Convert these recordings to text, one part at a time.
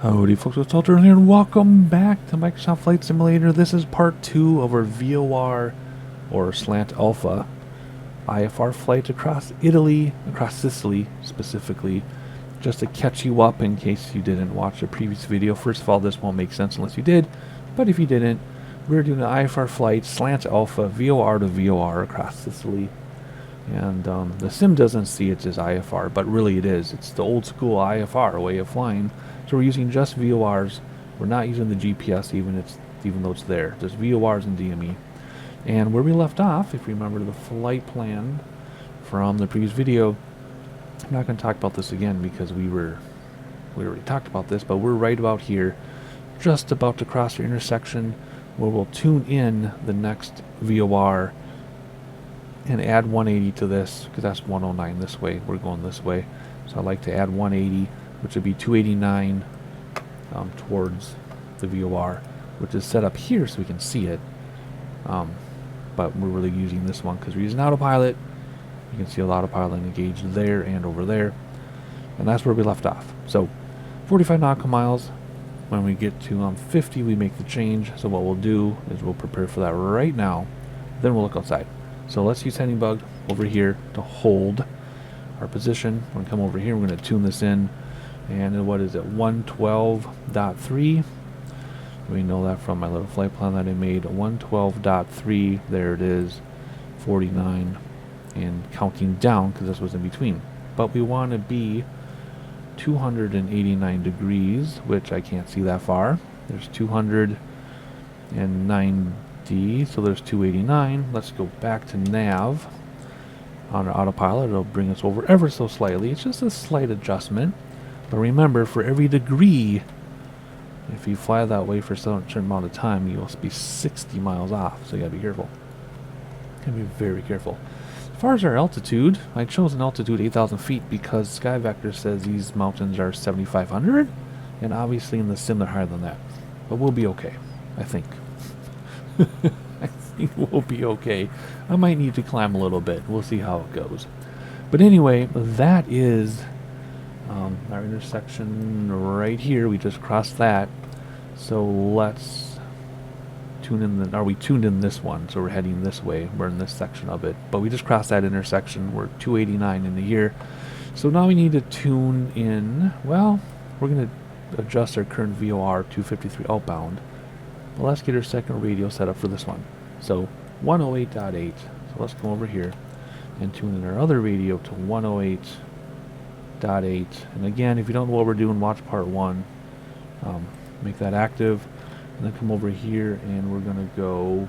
Howdy folks, it's Walter here and welcome back to Microsoft Flight Simulator. This is part 2 of our VOR or Slant-Alpha IFR flight across Italy, across Sicily specifically, just to catch you up in case you didn't watch the previous video. First of all, this won't make sense unless you did, but if you didn't, we're doing an IFR flight, Slant-Alpha, VOR to VOR across Sicily. And the sim doesn't see it as IFR, but really it is. It's the old school IFR way of flying. So we're using just VORs. We're not using the GPS even though it's there. Just VORs and DME. And where we left off, if you remember the flight plan from the previous video, I'm not going to talk about this again because we already talked about this, but we're right about here, just about to cross the intersection where we'll tune in the next VOR and add 180 to this, because that's 109 this way. We're going this way. So I'd like to add 180, which would be 289 towards the VOR, which is set up here so we can see it. But we're really using this one because we're using autopilot. You can see a autopilot engaged there and over there. And that's where we left off. So 45 nautical miles. When we get to 50, we make the change. So what we'll do is we'll prepare for that right now. Then we'll look outside. So let's use Heading Bug over here to hold our position. We're going to come over here. We're going to tune this in. And what is it? 112.3. We know that from my little flight plan that I made. 112.3. There it is. 49. And counting down because this was in between. But we want to be 289 degrees, which I can't see that far. There's 290. So there's 289. Let's go back to nav on our autopilot. It'll bring us over ever so slightly. It's just a slight adjustment. But remember, for every degree, if you fly that way for a certain amount of time, you'll be 60 miles off. So you gotta be careful. Gotta be very careful. As far as our altitude, I chose an altitude 8,000 feet because SkyVector says these mountains are 7,500, and obviously in the sim they're higher than that. But we'll be okay, I think. I think we'll be okay. I might need to climb a little bit. We'll see how it goes. But anyway, that is our intersection right here. We just crossed that. So let's tune in we tuned in this one, so we're heading this way. We're in this section of it. But we just crossed that intersection. We're 289 in the year. So now we need to tune in, well, we're going to adjust our current VOR 253 outbound. Well, let's get our second radio set up for this one. So 108.8. So let's come over here and tune in our other radio to 108.8. And again, if you don't know what we're doing, watch part 1. Make that active. And then come over here and we're going to go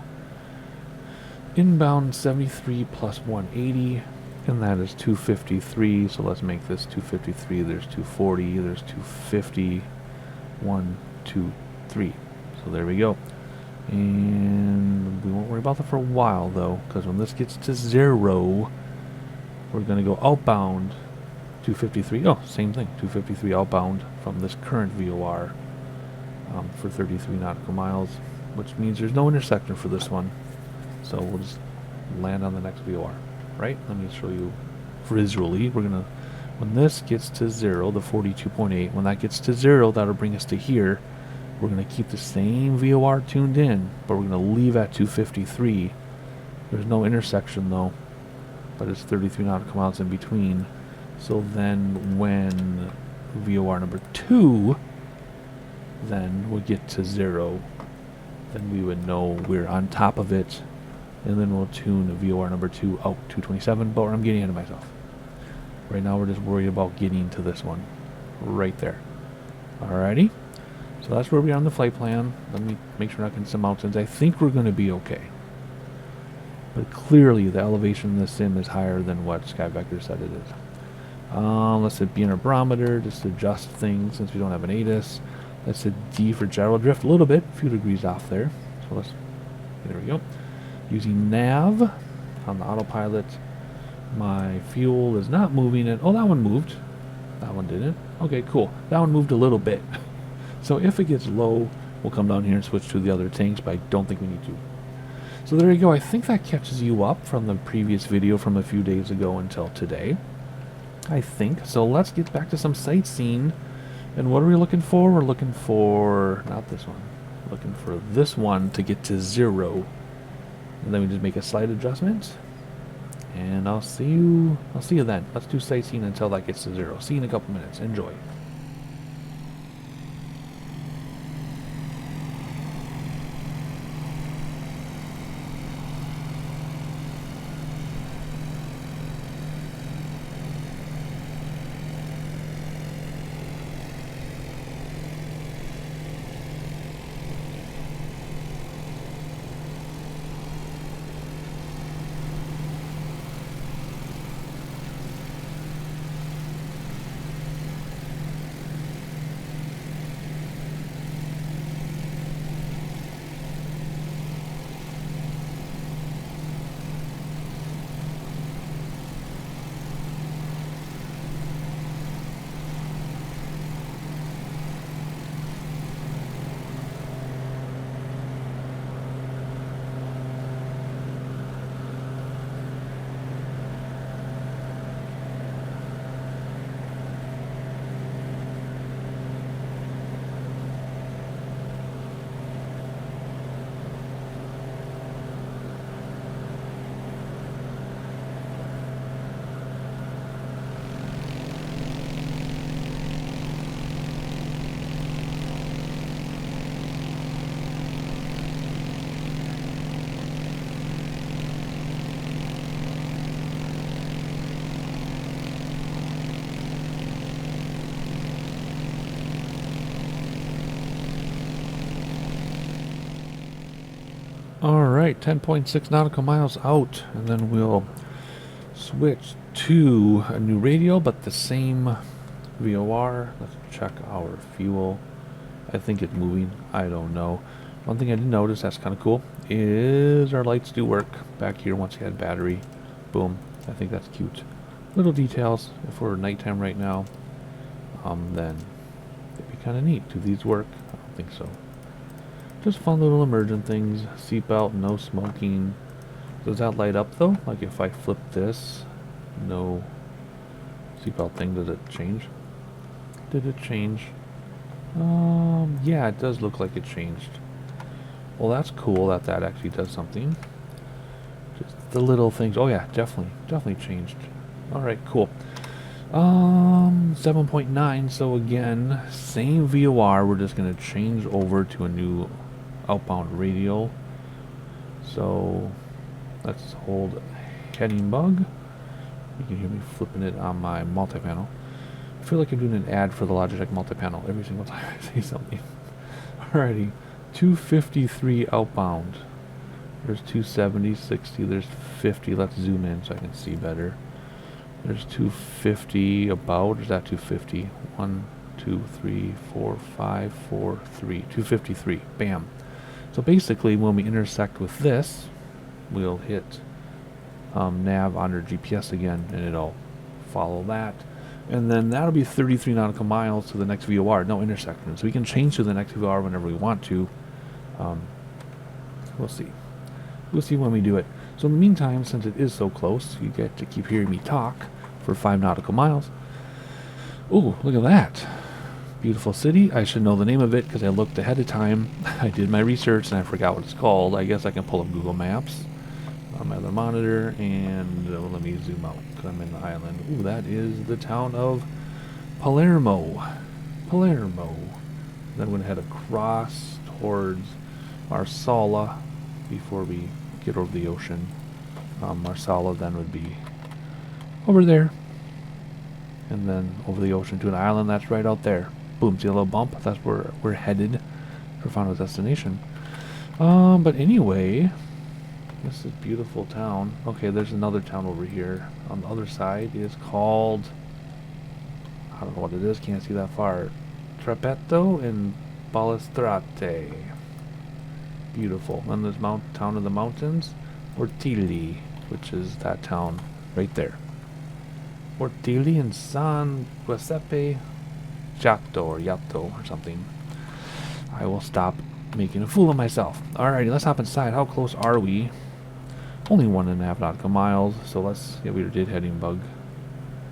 inbound 73 plus 180. And that is 253. So let's make this 253. There's 240. There's 250. 1, 2, 3. So there we go. And we won't worry about that for a while though, because when this gets to 0, we're going to go outbound 253. Oh, same thing. 253 outbound from this current VOR for 33 nautical miles, which means there's no intersection for this one. So we'll just land on the next VOR. Right? Let me show you visually. We're going to, when this gets to 0, the 42.8, when that gets to 0, that'll bring us to here. We're going to keep the same VOR tuned in, but we're going to leave at 253. There's no intersection though, but it's 33 nautical miles in between. So then when VOR number 2 then we'll get to 0, then we would know we're on top of it, and then we'll tune VOR number 2 out 227, but I'm getting ahead of myself. Right now we're just worried about getting to this one right there. Alrighty. So that's where we are on the flight plan. Let me make sure we're not getting some mountains. I think we're going to be okay. But clearly the elevation in the sim is higher than what SkyVector said it is. Let's hit B in our barometer, just to adjust things since we don't have an ATIS. Let's hit D for gyro drift a little bit, a few degrees off there. So there we go. Using nav on the autopilot. My fuel is not moving it. Oh, that one moved. That one didn't. Okay, cool. That one moved a little bit. So if it gets low, we'll come down here and switch to the other tanks, but I don't think we need to. So there you go. I think that catches you up from the previous video from a few days ago until today. I think. So let's get back to some sightseeing And what are we looking for? We're looking for, not this one, looking for this one to get to 0. And then we just make a slight adjustment. And I'll see you then. Let's do sightseeing until that gets to 0. See you in a couple minutes. Enjoy. Alright, 10.6 nautical miles out, and then we'll switch to a new radio, but the same VOR. Let's check our fuel. I think it's moving. I don't know. One thing I did notice that's kind of cool is our lights do work back here once you had battery. Boom. I think that's cute. Little details. If we're nighttime right now, then it'd be kind of neat. Do these work? I don't think so. Just fun little emergent things. Seatbelt, no smoking. Does that light up though? Like if I flip this, no seatbelt thing, does it change? Did it change? Yeah, it does look like it changed. Well, that's cool that that actually does something. Just the little things. Oh yeah, definitely changed. Alright, cool. 7.9, so again, same VOR, we're just gonna change over to a new outbound radio. So let's hold heading bug. You can hear me flipping it on my multi-panel. I feel like I'm doing an ad for the Logitech multi-panel every single time I say something. Alrighty, 253 outbound. There's 270, 60, there's 50. Let's zoom in so I can see better. There's 250 about. Is that 250? 1, 2, 3, 4, 5, 4, 3. 253. Bam. So basically, when we intersect with this, we'll hit nav on our GPS again, and it'll follow that. And then that'll be 33 nautical miles to the next VOR. No intersection. So we can change to the next VOR whenever we want to. We'll see. We'll see when we do it. So in the meantime, since it is so close, you get to keep hearing me talk for 5 nautical miles. Ooh, look at that. Beautiful city. I should know the name of it because I looked ahead of time. I did my research and I forgot what it's called. I guess I can pull up Google Maps on my other monitor and let me zoom out because I'm in the island. Ooh, that is the town of Palermo. Palermo. Then we're going to head across towards Marsala before we get over the ocean. Marsala then would be over there, and then over the ocean to an island that's right out there. Boom, see a little bump? That's where we're headed for final destination. But anyway, this is beautiful town. Okay, there's another town over here on the other side. It's called, I don't know what it is, can't see that far. Trapetto and Balestrate. Beautiful. And there's town of the mountains, Ortilli, which is that town right there. Ortilli and San Giuseppe Giotto or Yato or something. I will stop making a fool of myself. Alrighty, let's hop inside. How close are we? Only 1.5 nautical miles, so let's, yeah, we did heading bug.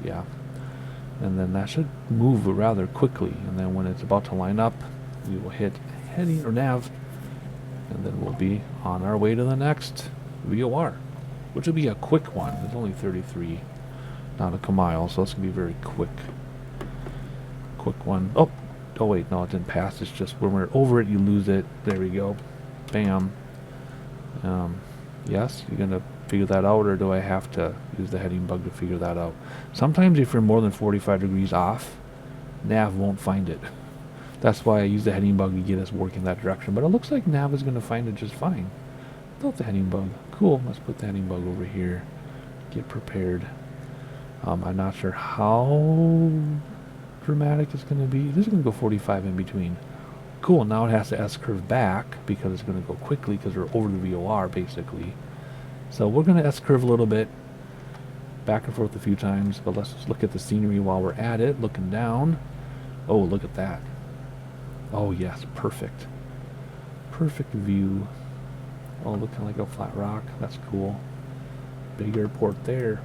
Yeah. And then that should move rather quickly. And then when it's about to line up, we will hit heading or nav, and then we'll be on our way to the next VOR, which will be a quick one. It's only 33 nautical miles, so it's going to be very quick. Quick one. Oh wait, no, it didn't pass. It's just when we're over it, you lose it. There we go. Bam. Yes, you're going to figure that out, or do I have to use the heading bug to figure that out? Sometimes if you're more than 45 degrees off, nav won't find it. That's why I use the heading bug to get us working that direction. But it looks like nav is going to find it just fine without the heading bug. Cool. Let's put the heading bug over here. Get prepared. I'm not sure how dramatic it's going to be. This is going to go 45 in between. Cool. Now it has to S-curve back because it's going to go quickly because we're over the VOR basically. So we're going to S-curve a little bit, back and forth a few times, but let's just look at the scenery while we're at it, looking down. Oh, look at that. Oh yes, perfect. Perfect view. Oh, looking like a flat rock. That's cool. Big airport there.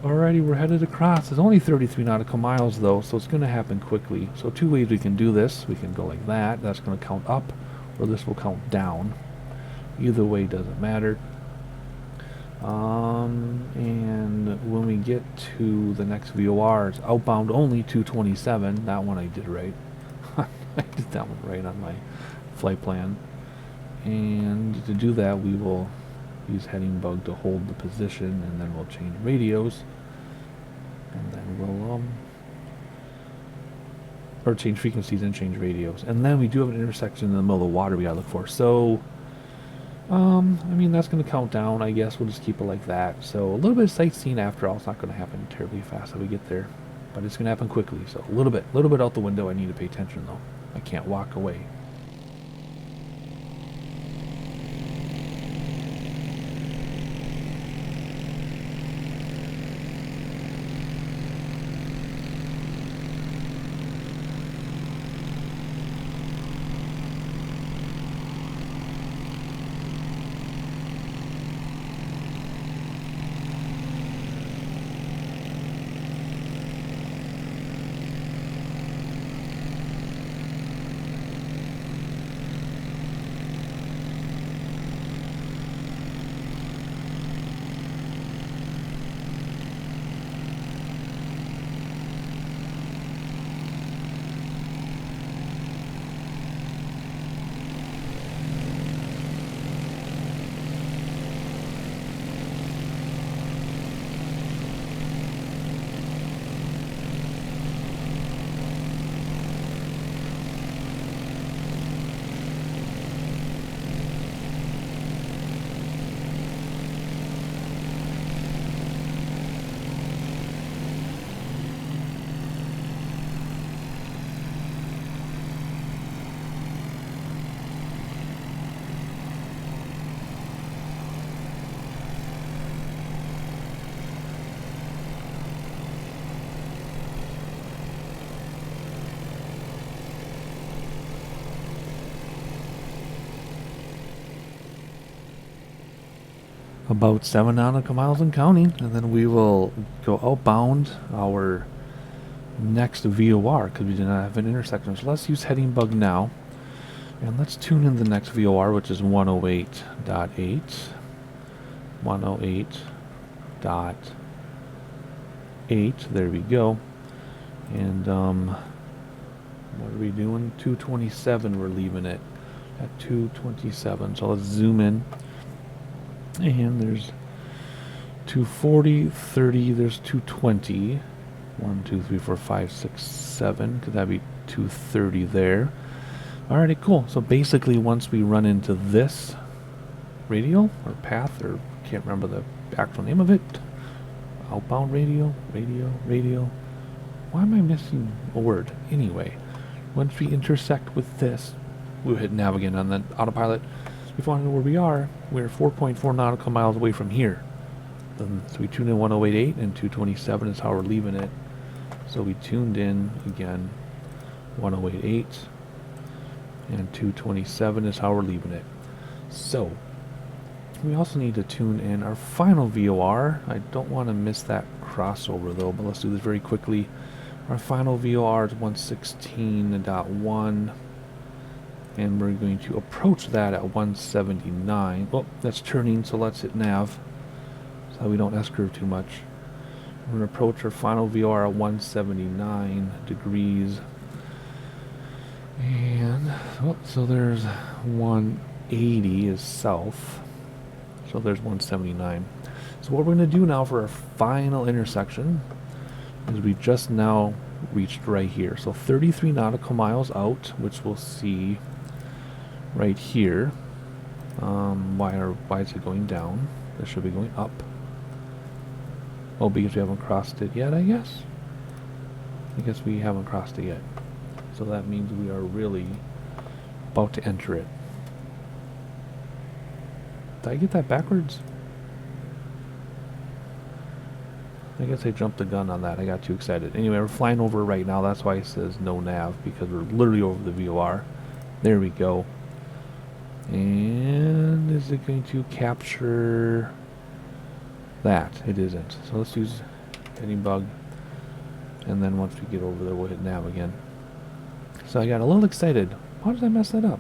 Alrighty, we're headed across. It's only 33 nautical miles though, so it's going to happen quickly. So two ways we can do this. We can go like that. That's going to count up, or this will count down. Either way doesn't matter. And when we get to the next VOR, it's outbound only 227. That one I did right. I did that one right on my flight plan. And to do that, we will use heading bug to hold the position, and then we'll change radios. And then we'll, or change frequencies and change radios. And then we do have an intersection in the middle of the water we gotta look for. So, I mean, that's going to count down, I guess. We'll just keep it like that. So a little bit of sightseeing after all. It's not going to happen terribly fast if we get there, but it's going to happen quickly. So a little bit out the window. I need to pay attention though. I can't walk away. About 7 nautical miles and counting, and then we will go outbound our next VOR because we do not have an intersection. So let's use heading bug now, and let's tune in the next VOR, which is 108.8. 108.8. There we go. And what are we doing? 227. We're leaving it at 227. So let's zoom in. And there's 240, 30, there's 220. 1, 2, 3, 4, 5, 6, 7. Could that be 230 there? Alrighty, cool. So basically, once we run into this radial or path, or can't remember the actual name of it, outbound radial. Why am I missing a word? Anyway, once we intersect with this, we'll hit nav again on the autopilot. If you want to know where we are, we're 4.4 nautical miles away from here. So we tuned in 108.8 and 227 is how we're leaving it. So we tuned in again 108.8 and 227 is how we're leaving it. So we also need to tune in our final VOR. I don't want to miss that crossover though, but let's do this very quickly. Our final VOR is 116.1. And we're going to approach that at 179. Oh, that's turning, so let's hit nav. So we don't S-curve too much. We're going to approach our final VOR at 179 degrees. And, oh, so there's 180 is south. So there's 179. So what we're going to do now for our final intersection is we just now reached right here. So 33 nautical miles out, which we'll see right here. Why is it going down? It should be going up. Oh, because we haven't crossed it yet, I guess? I guess we haven't crossed it yet. So that means we are really about to enter it. Did I get that backwards? I guess I jumped the gun on that. I got too excited. Anyway, we're flying over right now. That's why it says no nav, because we're literally over the VOR. There we go. And is it going to capture that? It isn't. So let's use heading bug. And then once we get over there, we'll hit nav again. So I got a little excited. Why did I mess that up?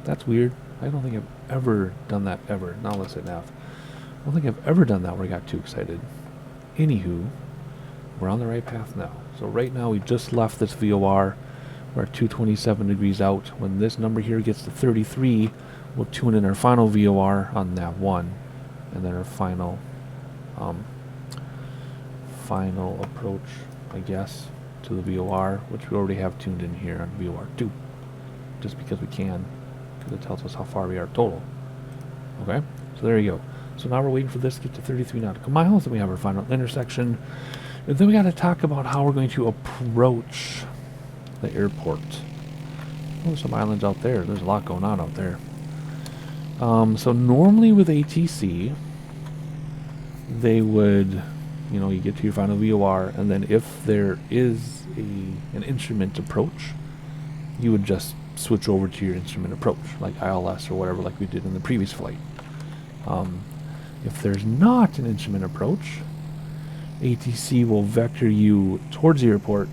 That's weird. I don't think I've ever done that ever. Now let's hit nav. I don't think I've ever done that where I got too excited. Anywho, we're on the right path now. So right now we just left this VOR. We're at 227 degrees out. When this number here gets to 33, we'll tune in our final VOR on nav 1. And then our final approach, I guess, to the VOR, which we already have tuned in here on VOR 2. Just because we can, because it tells us how far we are total. Okay, so there you go. So now we're waiting for this to get to 33 nautical miles, and we have our final intersection. And then we got to talk about how we're going to approach the airport. Oh, there's some islands out there. There's a lot going on out there. So normally with ATC, they would, you know, you get to your final VOR, and then if there is an instrument approach, you would just switch over to your instrument approach, like ILS or whatever, like we did in the previous flight. If there's not an instrument approach, ATC will vector you towards the airport,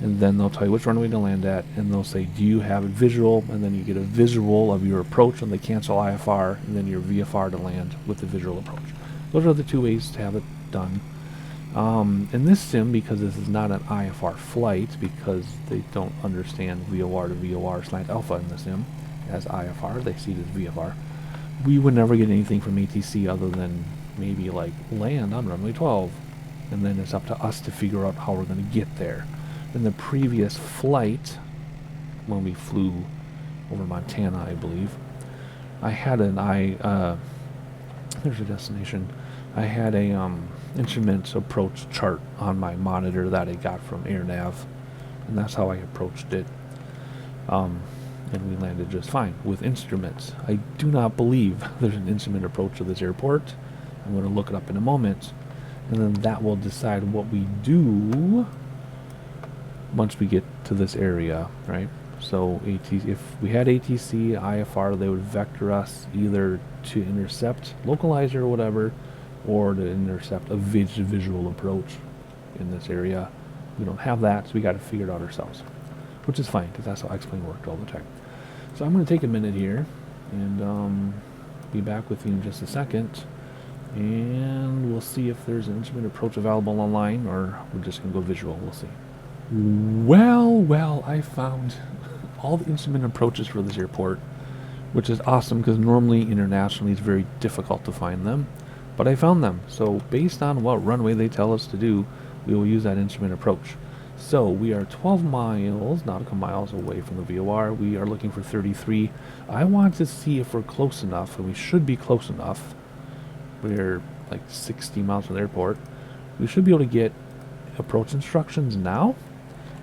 and then they'll tell you which runway to land at, and they'll say, do you have a visual? And then you get a visual of your approach, and they cancel IFR, and then your VFR to land with the visual approach. Those are the two ways to have it done. In this sim, because this is not an IFR flight, because they don't understand VOR to VOR Slant-Alpha in the sim as IFR, they see it as VFR. We would never get anything from ATC other than maybe like land on runway 12, and then it's up to us to figure out how we're going to get there. In the previous flight, when we flew over Montana, I believe, I had there's a destination. I had a instrument approach chart on my monitor that I got from AirNav, and that's how I approached it. And we landed just fine with instruments. I do not believe there's an instrument approach to this airport. I'm going to look it up in a moment, and then that will decide what we do once we get to this area, right? So if we had ATC, IFR, they would vector us either to intercept localizer or whatever, or to intercept a visual approach in this area. We don't have that, so we got to figure it out ourselves, which is fine, because that's how X-Plane worked all the time. So I'm going to take a minute here and be back with you in just a second, and we'll see if there's an instrument approach available online, or we're just going to go visual. We'll see. Well, I found all the instrument approaches for this airport, which is awesome, because normally internationally it's very difficult to find them, but I found them. So based on what runway they tell us to do, we will use that instrument approach. So we are 12 nautical miles away from the VOR. We are looking for 33. I want to see if we're close enough, and we should be close enough. We're like 60 miles from the airport. We should be able to get approach instructions now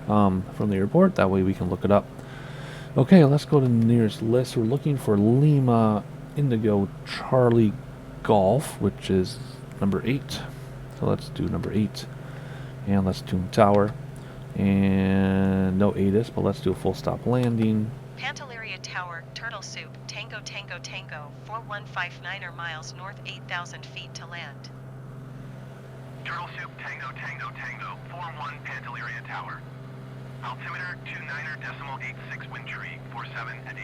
from the airport. That way we can look it up. Okay, let's go to the nearest list. We're looking for Lima Indigo Charlie Golf, which is number 8. So let's do number 8. And let's tune tower. And no ATIS, but let's do a full stop landing. Pantelleria Tower, Turtle Soup, Tango Tango Tango, 4159 miles north, 8,000 feet to land. Turtle Soup Tango Tango Tango 41 Pantelleria Tower. Altimeter 29.86 wind tree 47 at 8.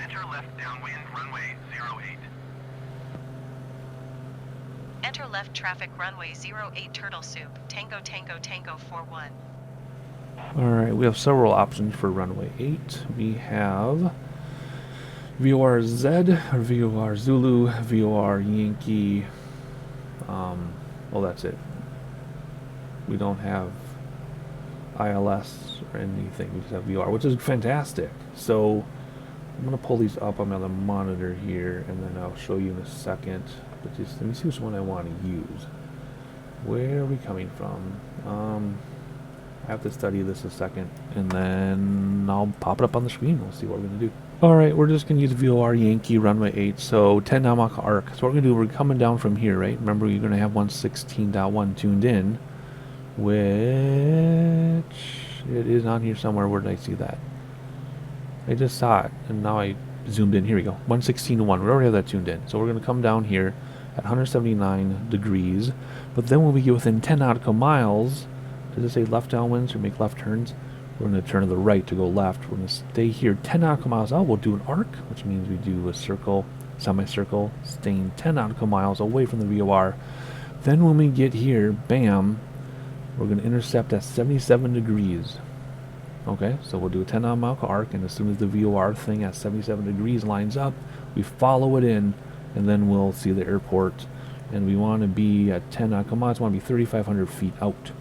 Enter left downwind runway 08. Enter left traffic runway 08 Turtle Soup, Tango Tango Tango 41. Alright, we have several options for runway 8. We have VOR Z, or VOR Zulu, VOR Yankee. Well, that's it. We don't have ILS or anything. We just have VOR, which is fantastic. So I'm going to pull these up on the monitor here, and then I'll show you in a second. But just let me see which one I want to use. Where are we coming from? I have to study this a second, and then I'll pop it up on the screen. We'll see what we're going to do. Alright, we're just going to use VOR Yankee runway 8, so 10 knot Mach arc. So what we're going to do, we're coming down from here, right? Remember, you're going to have 116.1 tuned in, which it is on here somewhere. Where did I see that? I just saw it, and now I zoomed in. Here we go, 116.1. We already have that tuned in. So we're going to come down here at 179 degrees, but then when we get within 10 nautical miles, does it say left downwinds or make left turns? We're going to turn to the right to go left. We're going to stay here 10 nautical miles out. We'll do an arc, which means we do a circle, semicircle, staying 10 nautical miles away from the VOR. Then when we get here, bam, we're going to intercept at 77 degrees. Okay, so we'll do a 10 nautical arc, and as soon as the VOR thing at 77 degrees lines up, we follow it in, and then we'll see the airport. And we want to be at 10 nautical miles. We want to be 3,500 feet out,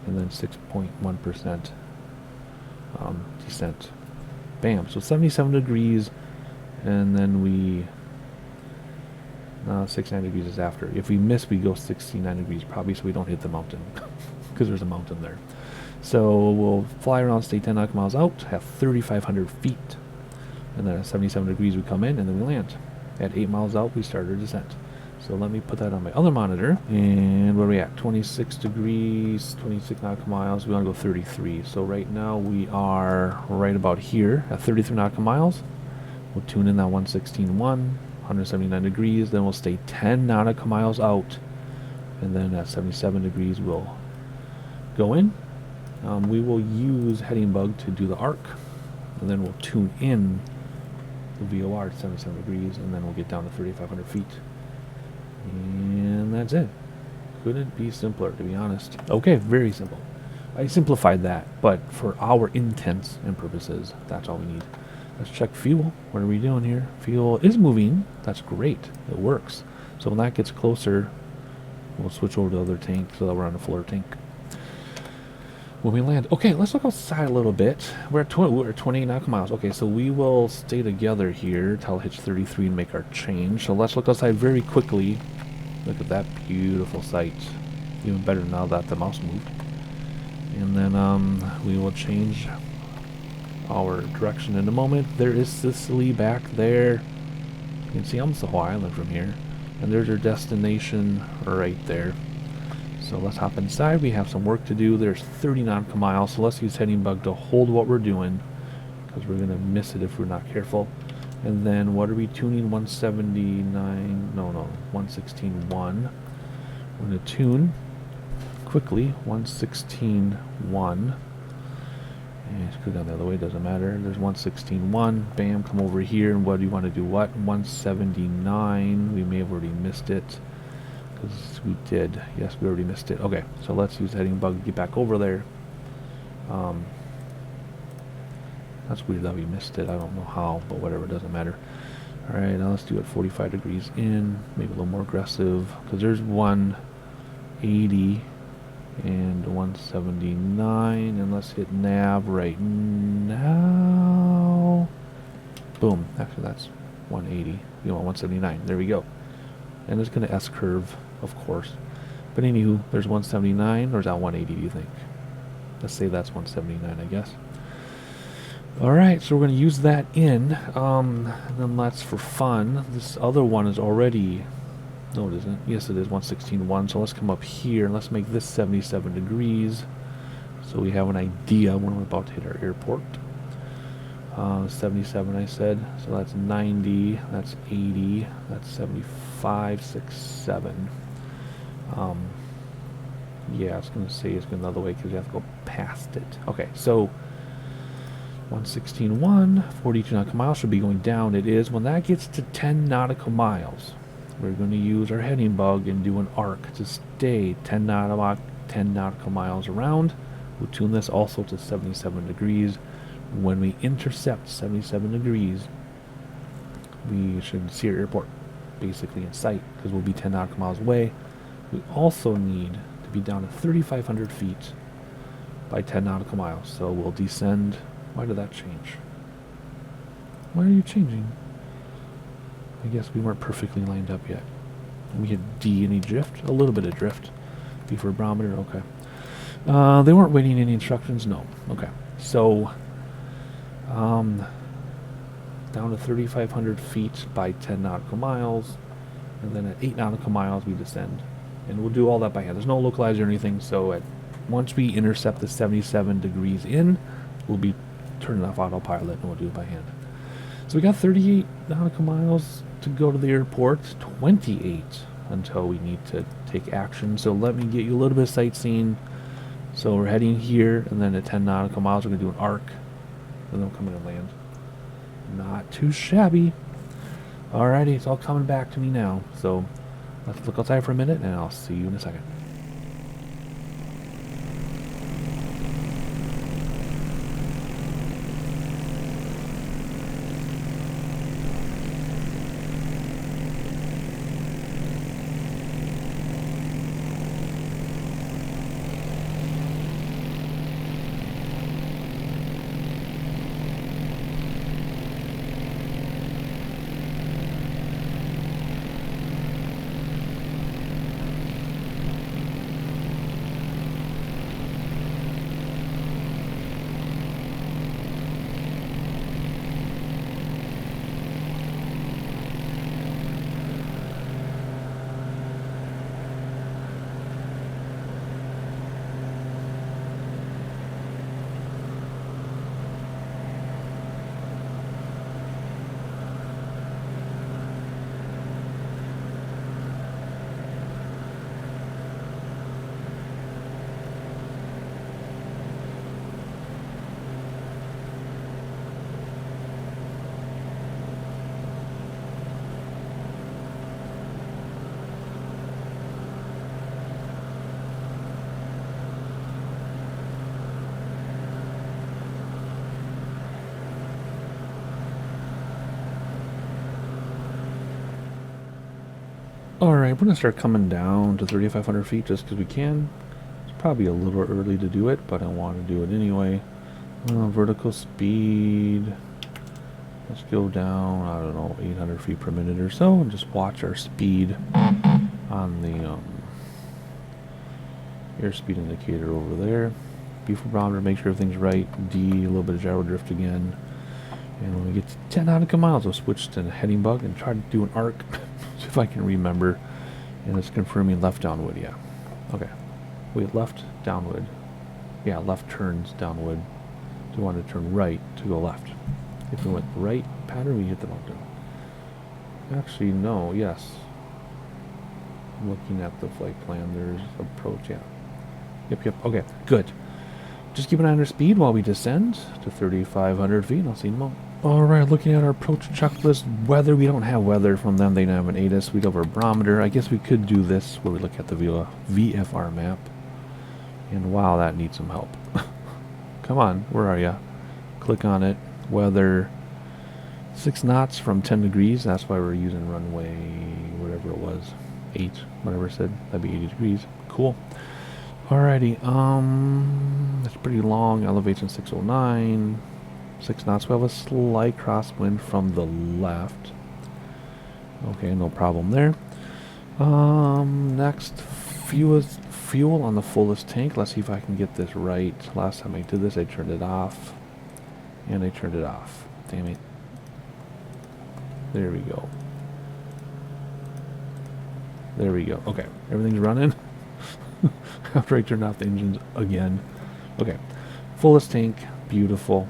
and then 6.1% descent. Bam. So 77 degrees, and then we 69 degrees is after. If we miss, we go 69 degrees probably, so we don't hit the mountain because there's a mountain there. So we'll fly around, stay 10 nautical miles out, have 3,500 feet, and then at 77 degrees we come in, and then we land. At 8 miles out, we start our descent. So let me put that on my other monitor. And where are we at? 26 degrees, 26 nautical miles. We want to go 33. So right now we are right about here at 33 nautical miles. We'll tune in that 116.1, 179 degrees. Then we'll stay 10 nautical miles out. And then at 77 degrees we'll go in. We will use heading bug to do the arc. And then we'll tune in the VOR at 77 degrees. And then we'll get down to 3,500 feet. And that's it. Couldn't be simpler, to be honest. Okay, very simple. I simplified that, but for our intents and purposes, that's all we need. Let's check fuel. What are we doing here? Fuel is moving. That's great. It works. So when that gets closer, we'll switch over to the other tank so that we're on a fuller tank when we land. Okay, let's look outside a little bit. We're at 28 nautical miles. Okay, so we will stay together here till it hits 33 and make our change. So let's look outside very quickly. Look at that beautiful sight. Even better now that the mouse moved. And then we will change our direction in a moment. There is Sicily back there. You can see almost the whole island from here. And there's our destination right there. So let's hop inside. We have some work to do. There's 30 nautical miles, so let's use heading bug to hold what we're doing, because we're going to miss it if we're not careful. And then what are we tuning? 179, no, 116.1. We're going to tune quickly 116.1. And just go down the other way, doesn't matter. There's 116.1. Bam, come over here. And what do you want to do? What? 179. We may have already missed it. Because we did. Yes, we already missed it. Okay, so let's use heading bug to get back over there. That's weird that we missed it. I don't know how, but whatever, it doesn't matter. Alright, now let's do it 45 degrees in. Maybe a little more aggressive. Because there's 180 and 179. And let's hit nav right now. Boom. Actually, that's 180. You want 179. There we go. And it's going to S-curve, of course. But anywho, there's 179, or is that 180, do you think? Let's say that's 179, I guess. Alright, so we're going to use that in. Then let's, for fun, this other one is already... No, it isn't. Yes, it is 116.1. So let's come up here, and let's make this 77 degrees. So we have an idea when we're about to hit our airport. 77 I said, so that's 90, that's 80, that's 75, 6, 7. Yeah, I was going to say it's going the other way because you have to go past it. Okay, so 116.1, 42 nautical miles should be going down. It is. When that gets to 10 nautical miles, we're going to use our heading bug and do an arc to stay 10 nautical miles around. We'll tune this also to 77 degrees. When we intercept 77 degrees, we should see our airport basically in sight because we'll be 10 nautical miles away. We also need to be down to 3,500 feet by 10 nautical miles. So we'll descend. Why did that change? Why are you changing? I guess we weren't perfectly lined up yet. We had D, any drift? A little bit of drift. B for barometer, okay. They weren't waiting any instructions? No. Okay. So, down to 3,500 feet by 10 nautical miles. And then at 8 nautical miles, we descend. And we'll do all that by hand. There's no localizer or anything, so once we intercept the 77 degrees in, we'll be turning off autopilot and we'll do it by hand. So we got 38 nautical miles to go to the airport, 28 until we need to take action. So let me get you a little bit of sightseeing. So we're heading here, and then at 10 nautical miles, we're going to do an arc, and then we'll come in and land. Not too shabby. Alrighty, it's all coming back to me now. So let's look outside for a minute, and I'll see you in a second. Alright, we're going to start coming down to 3,500 feet just because we can. It's probably a little early to do it, but I want to do it anyway. Vertical speed. Let's go down, I don't know, 800 feet per minute or so, and just watch our speed on the airspeed indicator over there. B for barometer, make sure everything's right. D, a little bit of gyro drift again. And when we get to 10 nautical miles, I'll switch to the heading bug and try to do an arc. See if I can remember. And it's confirming left downward, yeah. Okay. Wait, left downward. Yeah, left turns downward. Do we want to turn right to go left? If we went right pattern, we hit the mountain. Actually, no, yes. I'm looking at the flight plan. There's approach, yeah. Yep, okay, good. Just keep an eye on our speed while we descend to 3,500 feet, and I'll see you in a moment. Alright, looking at our approach checklist, weather, we don't have weather from them, they haven't aided us. We go over a barometer. I guess we could do this where we look at the VFR map. And wow, that needs some help. Come on, where are ya? Click on it. Weather, 6 knots from 10 degrees, that's why we're using runway, whatever it was, 8, whatever it said, that'd be 80 degrees. Cool. Alrighty, that's pretty long, elevation 609. 6 knots. We have a slight crosswind from the left. Okay, no problem there. Next, fuel on the fullest tank. Let's see if I can get this right. Last time I did this, I turned it off. And I turned it off. Damn it. There we go. There we go. Okay, everything's running. After I turned off the engines again. Okay, fullest tank. Beautiful.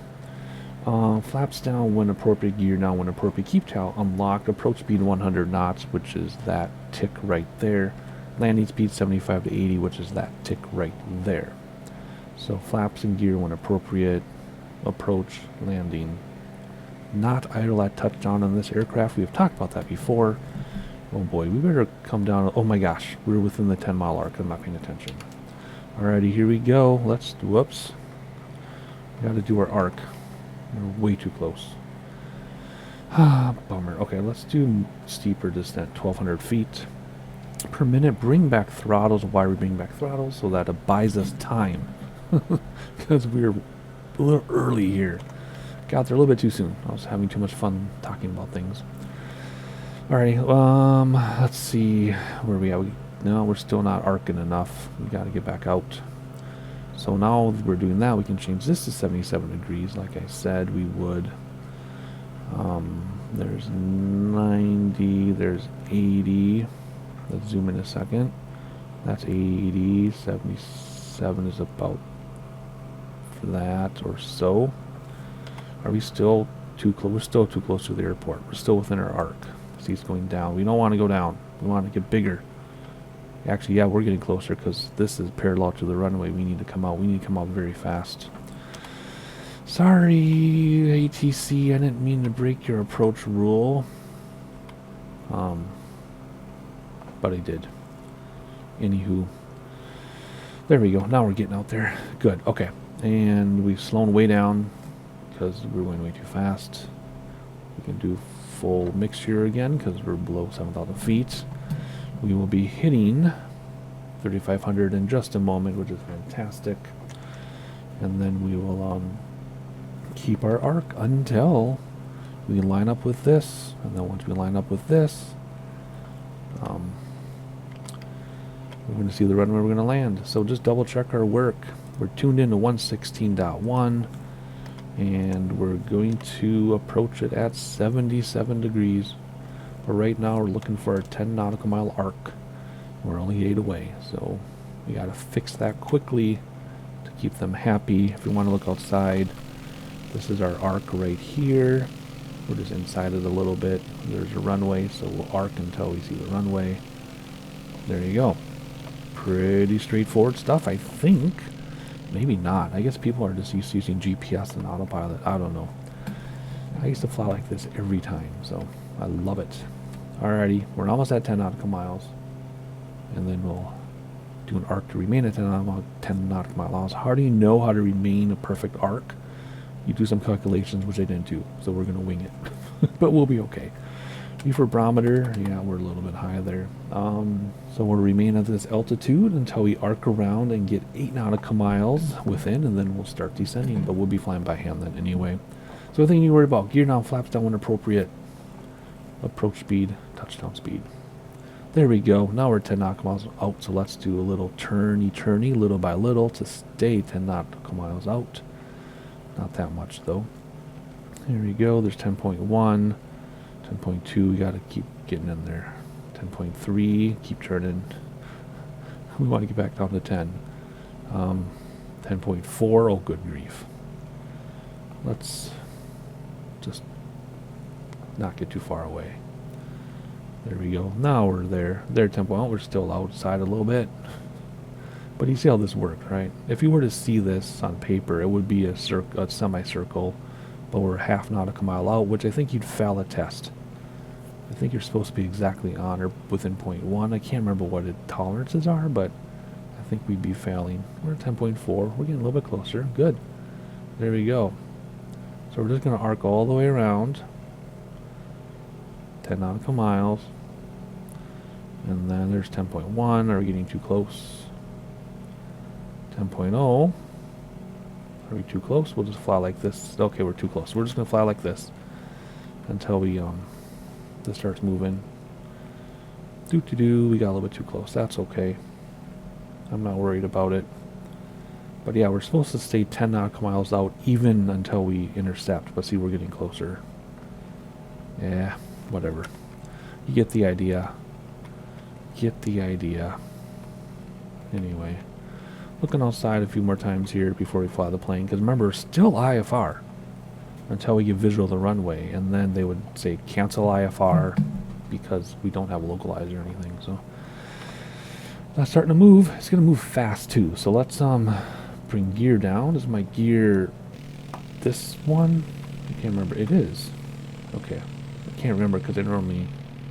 Flaps down when appropriate, gear down when appropriate. Keep tail unlocked. Approach speed 100 knots, which is that tick right there. Landing speed 75 to 80, which is that tick right there. So flaps and gear when appropriate. Approach, landing. Not idle at touchdown on this aircraft. We've talked about that before. Oh boy, we better come down. Oh my gosh, we're within the 10-mile arc. I'm not paying attention. Alrighty, here we go. Let's, whoops. We gotta do our arc. We're way too close. Ah, bummer. Okay, let's do steeper descent, 1,200 feet per minute. Bring back throttles. Why we bring back throttles? So that it buys us time. Because we're a little early here. Got there a little bit too soon. I was having too much fun talking about things. Alrighty, let's see where we at. No, we're still not arcing enough. We got to get back out. So now we're doing that. We can change this to 77 degrees, like I said we would. There's 90. There's 80. Let's zoom in a second. That's 80. 77 is about that or so. Are we still too close? We're still too close to the airport. We're still within our arc. See, it's going down. We don't want to go down. We want to get bigger. Actually, yeah, we're getting closer because this is parallel to the runway. We need to come out. We need to come out very fast. Sorry, ATC. I didn't mean to break your approach rule. But I did. Anywho. There we go. Now we're getting out there. Good. Okay. And we've slowed way down because we're going way too fast. We can do full mixture again because we're below 7,000 feet. We will be hitting 3,500 in just a moment, which is fantastic. And then we will keep our arc until we line up with this. And then once we line up with this, we're going to see the runway we're going to land. So just double check our work. We're tuned in to 116.1. And we're going to approach it at 77 degrees. But right now we're looking for a 10 nautical mile arc. We're only 8 away, so we got to fix that quickly to keep them happy. If we want to look outside, this is our arc right here. We're just inside it a little bit. There's a runway, so we'll arc until we see the runway. There you go. Pretty straightforward stuff, I think. Maybe not. I guess people are just used to using GPS and autopilot. I don't know. I used to fly like this every time, so I love it. Alrighty, we're almost at 10 nautical miles. And then we'll do an arc to remain at 10 nautical miles. How do you know how to remain a perfect arc? You do some calculations, which I didn't do, so we're going to wing it. But we'll be okay. E for barometer, yeah, we're a little bit high there. So we'll remain at this altitude until we arc around and get 8 nautical miles within, and then we'll start descending. But we'll be flying by hand then anyway. So the thing you worry about, gear down, flaps down when appropriate. Approach speed, touchdown speed. There we go. Now we're 10 nautical miles out, so let's do a little turny, little by little, to stay 10 nautical miles out. Not that much, though. Here we go. There's 10.1, 10.2. We got to keep getting in there. 10.3. Keep turning. We want to get back down to 10. 10.4. Oh, good grief. Let's just not get too far away. There we go. Now we're there. There, 10.1. We're still outside a little bit. But you see how this works, right? If you were to see this on paper, it would be a semicircle, but we're half nautical mile out, which I think you'd fail a test. I think you're supposed to be exactly on or within 0.1. I can't remember what the tolerances are, but I think we'd be failing. We're at 10.4. We're getting a little bit closer. Good. There we go. So we're just going to arc all the way around. 10 nautical miles. And then there's 10.1. Are we getting too close? 10.0. Are we too close? We'll just fly like this. Okay, we're too close. We're just going to fly like this until we this starts moving. We got a little bit too close. That's okay. I'm not worried about it. But yeah, we're supposed to stay 10 nautical miles out even until we intercept. But see, we're getting closer. Yeah, whatever. You get the idea. Get the idea. Anyway. Looking outside a few more times here before we fly the plane. Because remember, still IFR. Until we get visual of the runway. And then they would say cancel IFR. Because we don't have localizer or anything. So That's starting to move. It's going to move fast too. So let's bring gear down. Is my gear this one? I can't remember. It is. Okay. I can't remember because I normally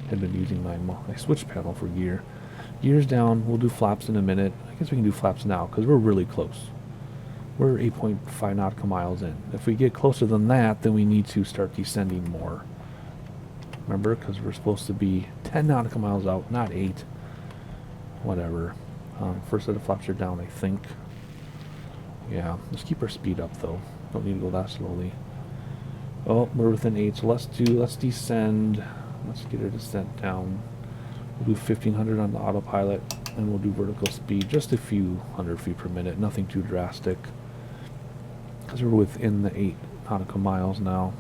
had been using my switch panel for gear. Gears down. We'll do flaps in a minute. I guess we can do flaps now because we're really close. We're 8.5 nautical miles in. If we get closer than that, then we need to start descending more. Remember, because we're supposed to be 10 nautical miles out, not 8. Whatever. First set of flaps are down, I think. Yeah, let's keep our speed up though. Don't need to go that slowly. Oh, we're within 8, so let's descend. Let's get our descent down. We'll do 1500 on the autopilot, and we'll do vertical speed, just a few hundred feet per minute, nothing too drastic. Because we're within the 8 nautical miles now.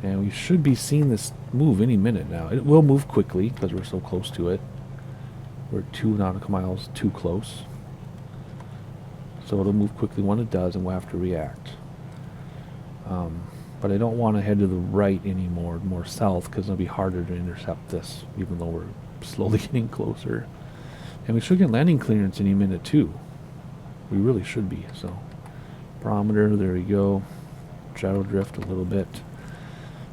And we should be seeing this move any minute now. It will move quickly, because we're so close to it. We're 2 nautical miles too close. So it'll move quickly when it does, and we'll have to react. But I don't want to head to the right anymore, more south, because it'll be harder to intercept this, even though we're slowly getting closer. And we should get landing clearance any minute too. We really should be. So barometer, there we go. Shadow drift a little bit.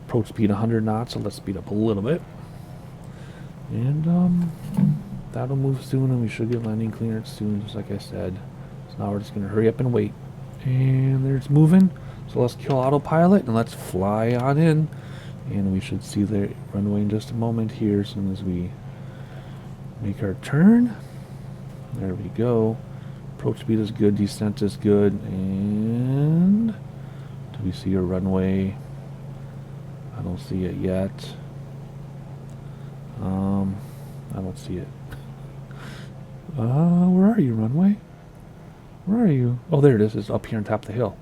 Approach speed 100 knots, so let's speed up a little bit. And that'll move soon, and we should get landing clearance soon, just like I said. So now we're just going to hurry up and wait. And there it's moving. So let's kill autopilot and let's fly on in. And we should see the runway in just a moment here as soon as we make our turn. There we go. Approach speed is good, descent is good, and do we see a runway? I don't see it yet. I don't see it. Where are you, runway? Where are you? Oh, there it is. It's up here on top of the hill.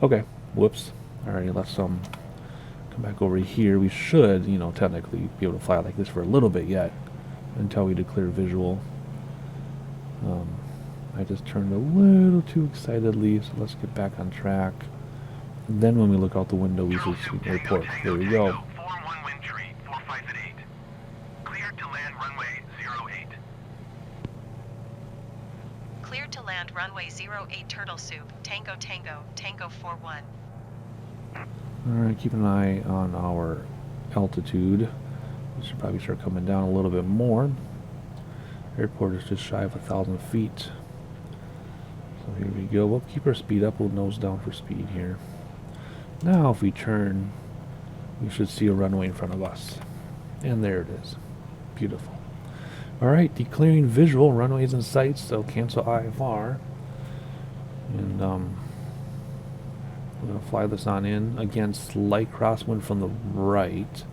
Okay. Whoops. Alright, let's come back over here. We should, technically be able to fly like this for a little bit yet until we declare visual. I just turned a little too excitedly, so let's get back on track. And then when we look out the window, we should see the airport. There we go. 4-1 wind tree, 45 at 8. Cleared to land runway 08. Cleared to land runway 08 Turtle Soup, Tango Tango, Tango 41. Alright, keep an eye on our altitude. We should probably start coming down a little bit more. Airport is just shy of 1,000 feet. So here we go. We'll keep our speed up. We'll nose down for speed here. Now if we turn, we should see a runway in front of us. And there it is. Beautiful. Alright, declaring visual. Runways in sight, so cancel IFR. And we're going to fly this on in. Again, slight crosswind from the right.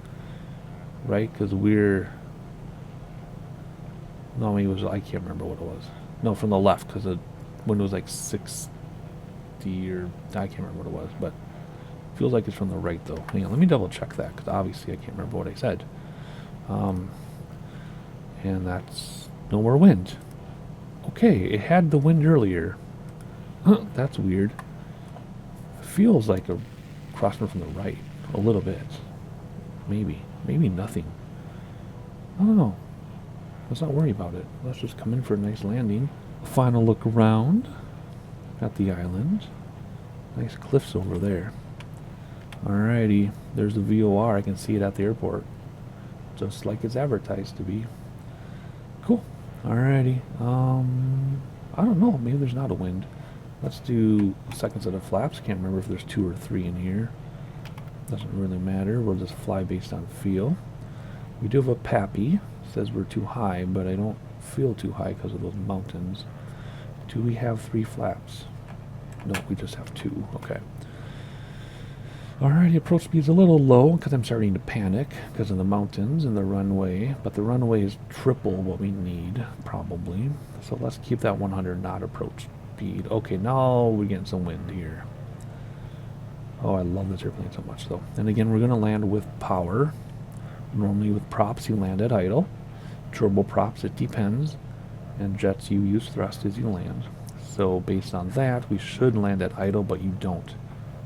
Right, because we're... No, it was, I can't remember what it was. No, from the left, because the wind was like 60 or... I can't remember what it was, but... Feels like it's from the right, though. Hang on, let me double check that, because obviously I can't remember what I said. And that's no more wind. Okay, it had the wind earlier. That's weird. Feels like a crosswind from the right. A little bit. Maybe. Maybe nothing. I don't know. Let's not worry about it. Let's just come in for a nice landing. Final look around at the island. Nice cliffs over there. Alrighty. There's the VOR. I can see it at the airport. Just like it's advertised to be. Cool. Alrighty. I don't know. Maybe there's not a wind. Let's do second set of flaps. Can't remember if there's 2 or 3 in here. Doesn't really matter. We'll just fly based on feel. We do have a PAPI. Says we're too high, but I don't feel too high because of those mountains. Do we have 3 flaps? No, we just have 2. Okay. Alright, approach speed's a little low because I'm starting to panic because of the mountains and the runway, but the runway is triple what we need, probably. So let's keep that 100 knot approach speed. Okay, now we're getting some wind here. Oh, I love this airplane so much, though. And again, we're going to land with power. Normally with props, you land at idle. Turboprops, it depends. And jets, you use thrust as you land. So based on that, we should land at idle, but you don't.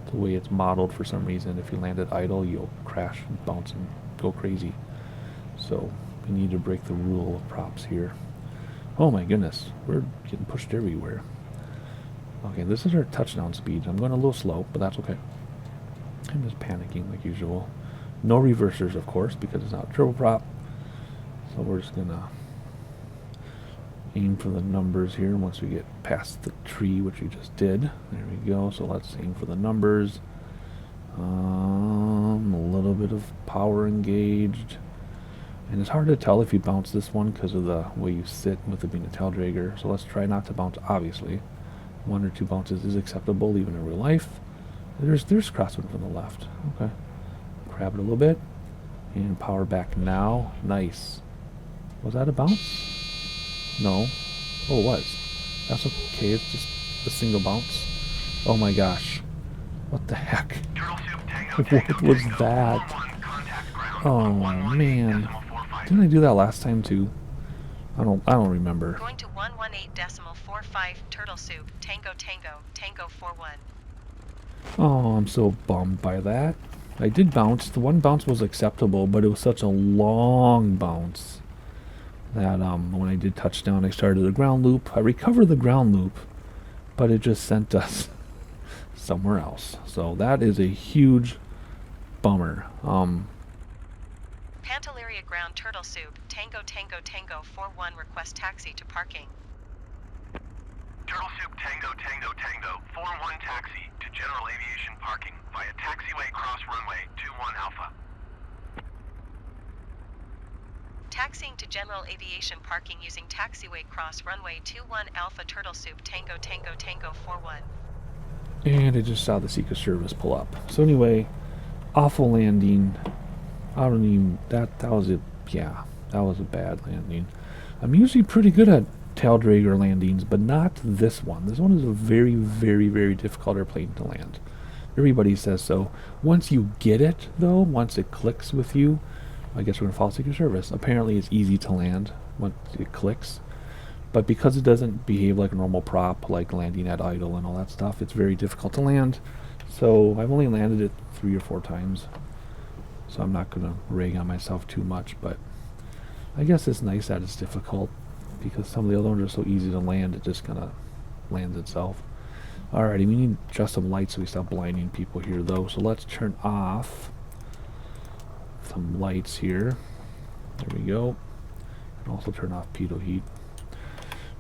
The way it's modeled, for some reason, if you land at idle, you'll crash and bounce and go crazy. So we need to break the rule of props here. Oh my goodness, we're getting pushed everywhere. Okay, this is our touchdown speed. I'm going a little slow, but that's okay. I'm just panicking like usual. No reversers, of course, because it's not a turboprop. So we're just going to aim for the numbers here once we get past the tree, which we just did. There we go. So let's aim for the numbers. A little bit of power engaged. And it's hard to tell if you bounce this one because of the way you sit with it being a tail dragger. So let's try not to bounce, obviously. 1 or 2 bounces is acceptable even in real life. There's crosswind from the left. Okay. Grab it a little bit. And power back now. Nice. Was that a bounce? No. Oh, it was. That's okay. It's just a single bounce. Oh my gosh. What the heck? What was that? Oh man. Didn't I do that last time too? I don't remember. Going to 118.45 turtle soup, tango tango, tango 41. Oh, I'm so bummed by that. I did bounce. The one bounce was acceptable, but it was such a long bounce that when I did touchdown, I started the ground loop. I recovered the ground loop, but it just sent us somewhere else. So that is a huge bummer. Pantelleria ground turtle soup, tango tango tango 41, request taxi to parking. Turtle Soup Tango Tango Tango 41 taxi to general aviation parking via taxiway cross runway 21 Alpha. Taxiing to general aviation parking using taxiway cross runway 21 Alpha Turtle Soup Tango Tango Tango 41. And I just saw the Secret Service pull up. So anyway, awful landing. I don't even, that was a, yeah, that was a bad landing. I'm usually pretty good at tail dragger landings, but not this one. This one is a very, very, very difficult airplane to land. Everybody says so. Once you get it, though, once it clicks with you, I guess we're going to follow Secret Service. Apparently it's easy to land once it clicks. But because it doesn't behave like a normal prop, like landing at idle and all that stuff, it's very difficult to land. So I've only landed it 3 or 4 times. So I'm not going to rag on myself too much, but I guess it's nice that it's difficult because some of the other ones are so easy to land, it just kind of lands itself. Alrighty, we need just some lights so we stop blinding people here though. So let's turn off some lights here. There we go. And also turn off pitot heat.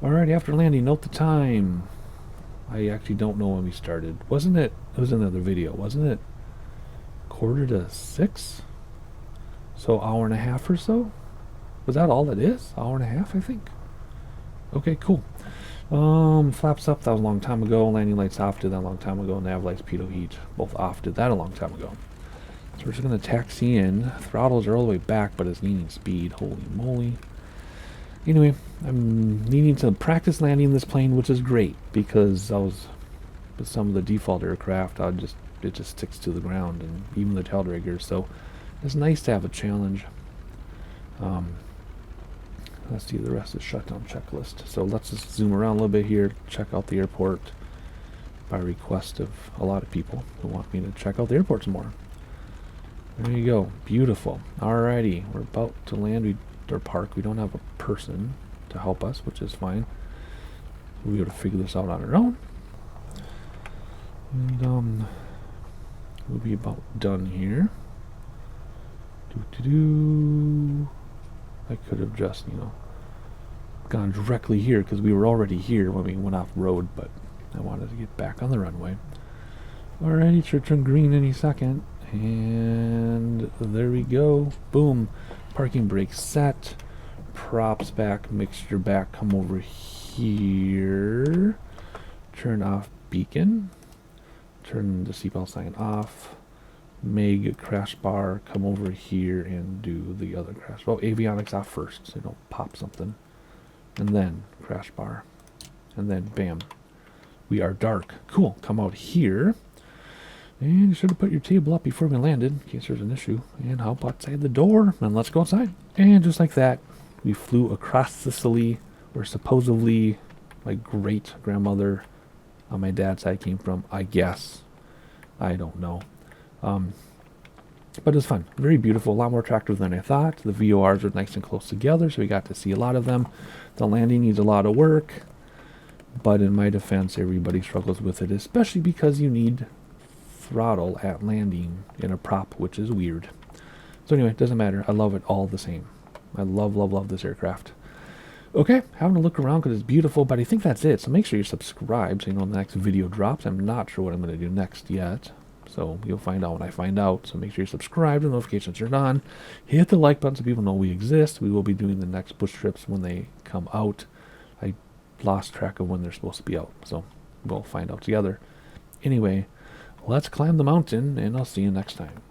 Alright, after landing, note the time. I actually don't know when we started. Wasn't it? It was in the other video, wasn't it? 5:45? So hour and a half or so? Was that all it is? Hour and a half, I think. Okay, cool. Flaps up, that was a long time ago. Landing lights off, did that a long time ago. Nav lights, pitot heat, both off, did that a long time ago. So we're just going to taxi in. Throttles are all the way back, but it's needing speed. Holy moly. Anyway, I'm needing to practice landing this plane, which is great because I was with some of the default aircraft, it just sticks to the ground, and even the tail draggers. So it's nice to have a challenge. Let's see the rest of the shutdown checklist. So let's just zoom around a little bit here, check out the airport by request of a lot of people who want me to check out the airport some more. There you go. Beautiful. Alrighty, we're about to land or park. We don't have a person to help us, which is fine. We'll be able to figure this out on our own. And we'll be about done here. I could have just, gone directly here because we were already here when we went off road, but I wanted to get back on the runway. Alrighty, it should turn green any second. And there we go. Boom. Parking brake set. Props back, mixture back. Come over here. Turn off beacon. Turn the seatbelt sign off. Meg crash bar. Come over here and do the other crash. Well, avionics off first so you don't pop something. And then crash bar. And then bam. We are dark. Cool. Come out here. And you should have put your table up before we landed, in case there's an issue. And hop outside the door, and let's go outside. And just like that, we flew across Sicily, where supposedly my great-grandmother on my dad's side came from, I guess. I don't know. But it's fun. Very beautiful. A lot more attractive than I thought. The VORs are nice and close together, so we got to see a lot of them. The landing needs a lot of work. But in my defense, everybody struggles with it, especially because you need throttle at landing in a prop, which is weird. So anyway, it doesn't matter. I love it all the same. I love, love, love this aircraft. Okay, having a look around because it's beautiful, but I think that's it. So make sure you subscribe so you know when the next video drops. I'm not sure what I'm going to do next yet. So you'll find out when I find out. So make sure you subscribe, the notifications are on. Hit the like button so people know we exist. We will be doing the next bush trips when they come out. I lost track of when they're supposed to be out. So we'll find out together. Anyway, let's climb the mountain, and I'll see you next time.